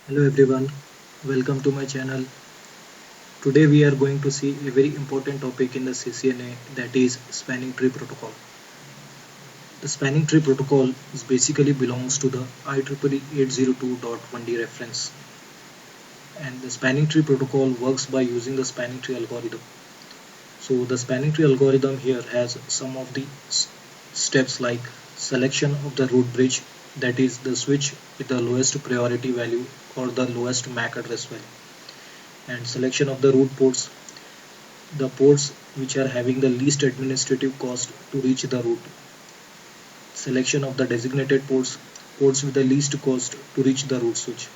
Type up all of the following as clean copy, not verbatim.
Hello everyone, welcome to my channel. Today we are going to see a very important topic in the CCNA, that is spanning tree protocol. The spanning tree protocol is basically belongs to the IEEE 802.1d reference, and the spanning tree protocol works by using the spanning tree algorithm. So the spanning tree algorithm here has some of the steps like selection of the root bridge, that is the switch with the lowest priority value or the lowest MAC address value, and selection of the root ports, the ports which are having the least administrative cost to reach the root, selection of the designated ports, ports with the least cost to reach the root switch.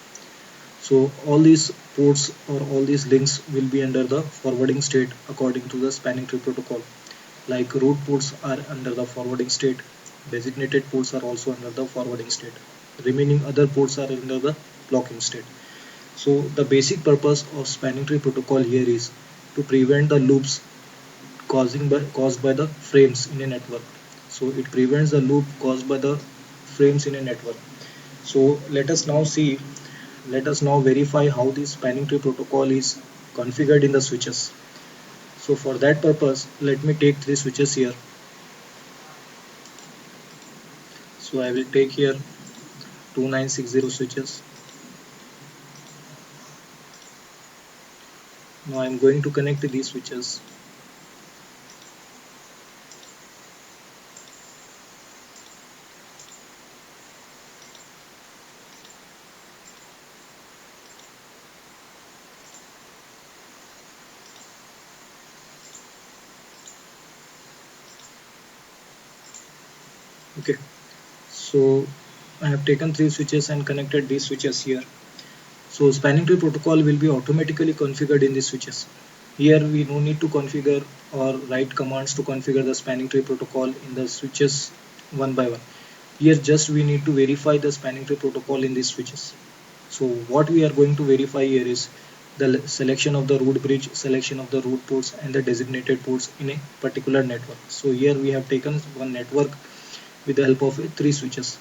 So all these ports or all these links will be under the forwarding state according to the spanning tree protocol. Like root ports are under the forwarding state, designated ports are also under the forwarding state, remaining other ports are under the blocking state. So the basic purpose of spanning tree protocol here is to prevent the loops caused by the frames in a network. So it prevents the loop caused by the frames in a network. So let us now verify how this spanning tree protocol is configured in the switches. So for that purpose, let me take three switches here. So I will take here 2960 switches. Now I am going to connect these switches. Okay, so I have taken three switches and connected these switches here. So spanning tree protocol will be automatically configured in these switches. Here we no need to configure or write commands to configure the spanning tree protocol in the switches one by one. Here just we need to verify the spanning tree protocol in these switches. So what we are going to verify here is the selection of the root bridge, selection of the root ports and the designated ports in a particular network. So here we have taken one network with the help of three switches.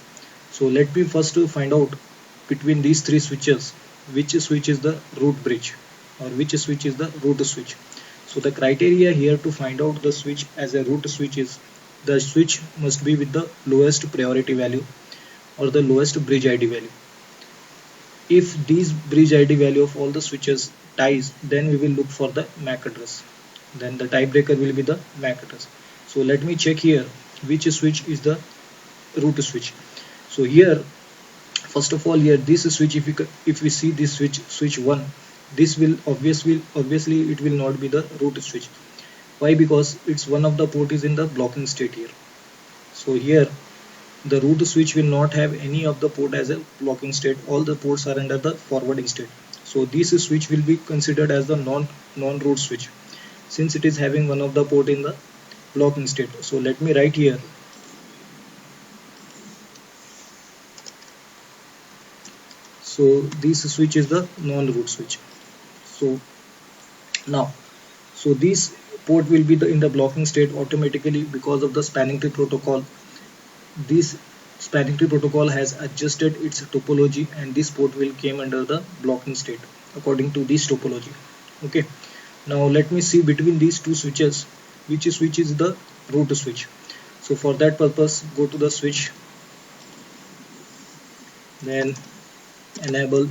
So let me first find out between these three switches which switch is the root bridge or which switch is the root switch. So the criteria here to find out the switch as a root switch is the switch must be with the lowest priority value or the lowest bridge ID value. If these bridge ID value of all the switches ties, then we will look for the MAC address. Then the tiebreaker will be the MAC address. So let me check here which switch is the root switch. So here first of all here this switch, if we see this switch 1, this will obviously it will not be the root switch. Why? Because it's one of the port is in the blocking state here. So here the root switch will not have any of the port as a blocking state, all the ports are under the forwarding state. So this switch will be considered as the non-root switch since it is having one of the port in the blocking state. So let me write here. So this switch is the non-root switch. So now, so this port will be in the blocking state automatically because of the spanning tree protocol. This spanning tree protocol has adjusted its topology and this port will came under the blocking state according to this topology. Okay, now let me see between these two switches which switch is the root switch. So for that purpose, go to the switch, then enable.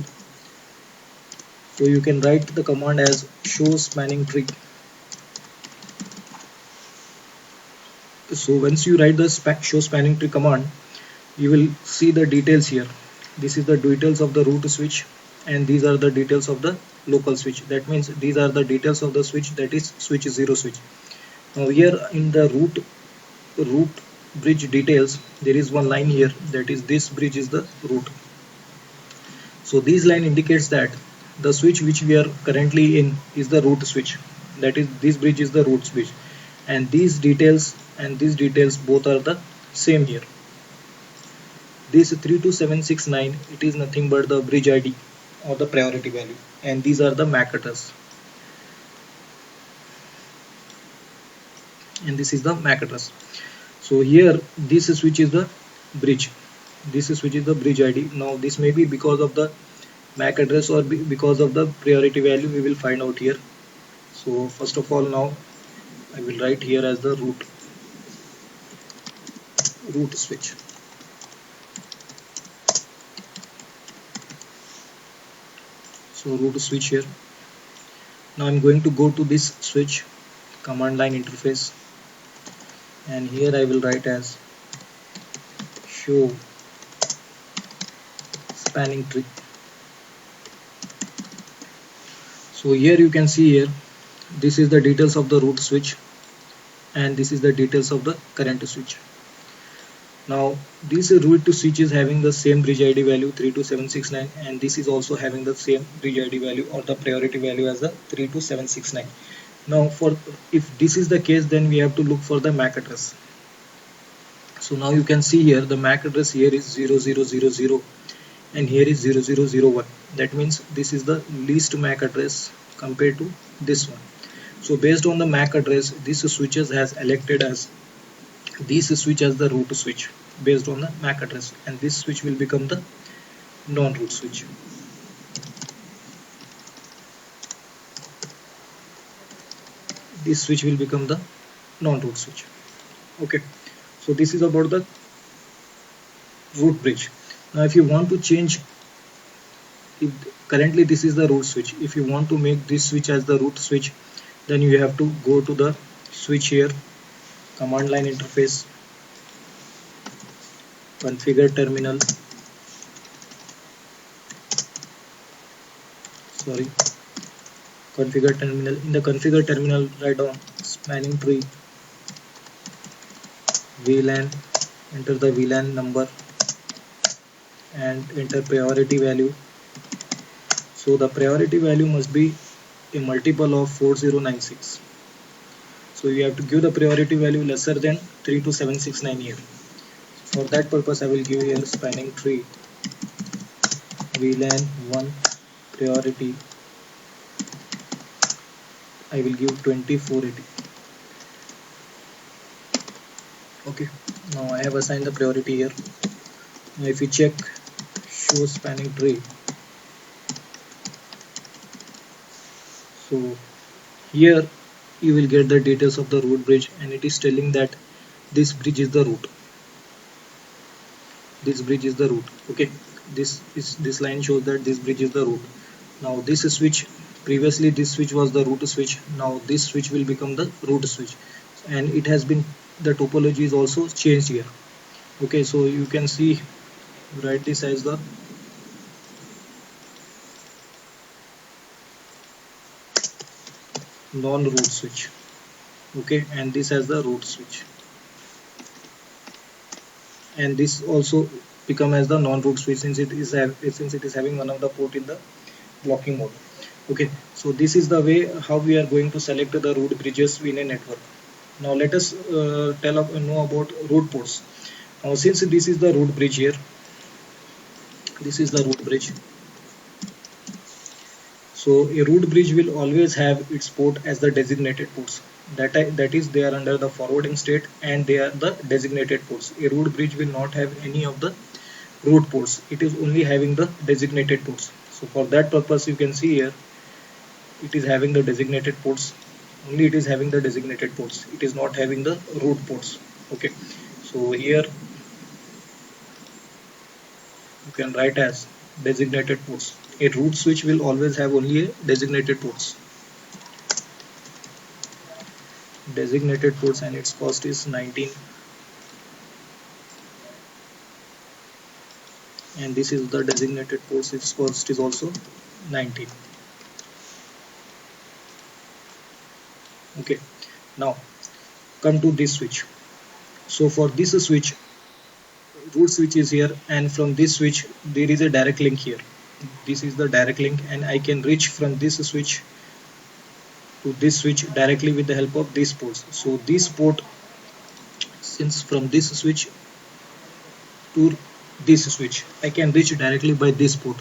So you can write the command as show spanning tree. So once you write the show spanning tree command, you will see the details here. This is the details of the root switch and these are the details of the local switch. That means these are the details of the switch, that is switch 0 switch. Now here in the root bridge details, there is one line here, that is this bridge is the root. So this line indicates that the switch which we are currently in is the root switch, that is this bridge is the root switch, and these details both are the same here. This 32769, it is nothing but the bridge ID or the priority value, and these are the MAC address, and this is the MAC address. So here this switch is the bridge, this switch is the bridge ID. Now this may be because of the MAC address or because of the priority value, we will find out here. So first of all, now I will write here as the root switch. So root switch here. Now I'm going to go to this switch command line interface, and here I will write as show spanning tree. So here you can see here, this is the details of the root switch and this is the details of the current switch. Now this root switch is having the same bridge ID value 32769, and this is also having the same bridge ID value or the priority value as the 32769. Now if this is the case, then we have to look for the MAC address. So now you can see here the MAC address here is 0000 and here is 0001. That means this is the least MAC address compared to this one. So based on the MAC address, this switches has elected as this switch as the root switch based on the MAC address, and this switch will become the non-root switch. This switch will become the non-root switch. Okay, so this is about the root bridge. Now if you want to change, currently this is the root switch, if you want to make this switch as the root switch, then you have to go to the switch here, command line interface, configure terminal, configure terminal. In the configure terminal, write down spanning tree VLAN, enter the VLAN number and enter priority value. So the priority value must be a multiple of 4096. So you have to give the priority value lesser than 32769 here. For that purpose, I will give here spanning tree VLAN 1 priority. I will give 2480. Okay, now I have assigned the priority here. Now if you check show spanning tree, so here you will get the details of the root bridge, and it is telling that this bridge is the root. This bridge is the root. Okay, this line shows that this bridge is the root. Now this switch, previously this switch was the root switch. Now this switch will become the root switch, and it has been, the topology is also changed here. Okay, so you can see, write this as the non-root switch. Okay, and this as the root switch, and this also become as the non-root switch since it is having one of the port in the blocking mode. Okay, so this is the way how we are going to select the root bridges in a network. Now let us know about root ports. Now since this is the root bridge here, this is the root bridge. So a root bridge will always have its port as the designated ports. That is, they are under the forwarding state and they are the designated ports. A root bridge will not have any of the root ports. It is only having the designated ports. So for that purpose, you can see here, it is having the designated ports. Only it is having the designated ports. It is not having the root ports. Okay. So here you can write as designated ports. A root switch will always have only a designated ports. Designated ports, and its cost is 19. And this is the designated ports, its cost is also 19. Okay, now come to this switch. So for this switch, root switch is here, and from this switch there is a direct link here. This is the direct link, and I can reach from this switch to this switch directly with the help of these ports. So this port, since from this switch to this switch, I can reach directly by this port.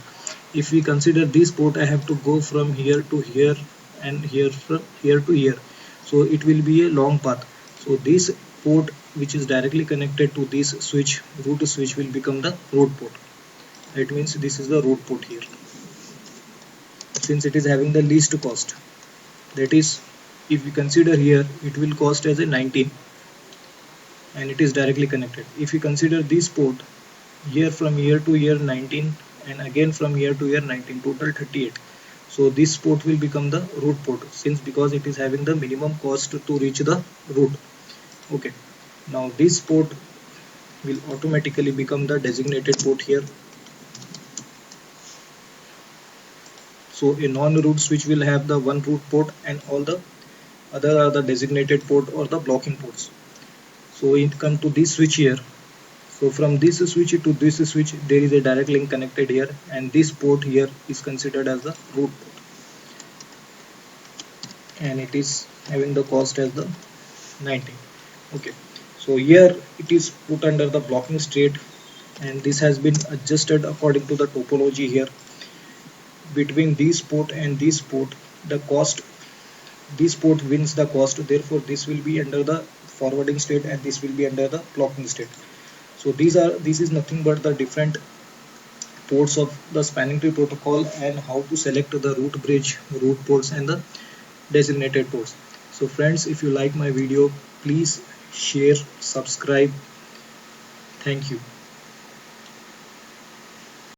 If we consider this port, I have to go from here to here and here from here to here. So it will be a long path. So this port which is directly connected to this switch, root switch, will become the root port. That means this is the root port here. since it is having the least cost. That is, if we consider here, it will cost as a 19 and it is directly connected. If we consider this port here, from here to here 19 and again from here to here 19, total 38. So this port will become the root port, since because it is having the minimum cost to reach the root. Okay, now this port will automatically become the designated port here. So a non-root switch will have the one root port and all the other are the designated port or the blocking ports. So it come to this switch here. So from this switch to this switch there is a direct link connected here, and this port here is considered as the root port, and it is having the cost as the 19. Okay, so here it is put under the blocking state, and this has been adjusted according to the topology here. Between this port and this port, the cost, this port wins the cost, therefore this will be under the forwarding state and this will be under the blocking state. So this is nothing but the different ports of the spanning tree protocol and how to select the root bridge, root ports and the designated ports. So friends, if you like my video, please share, subscribe. Thank you.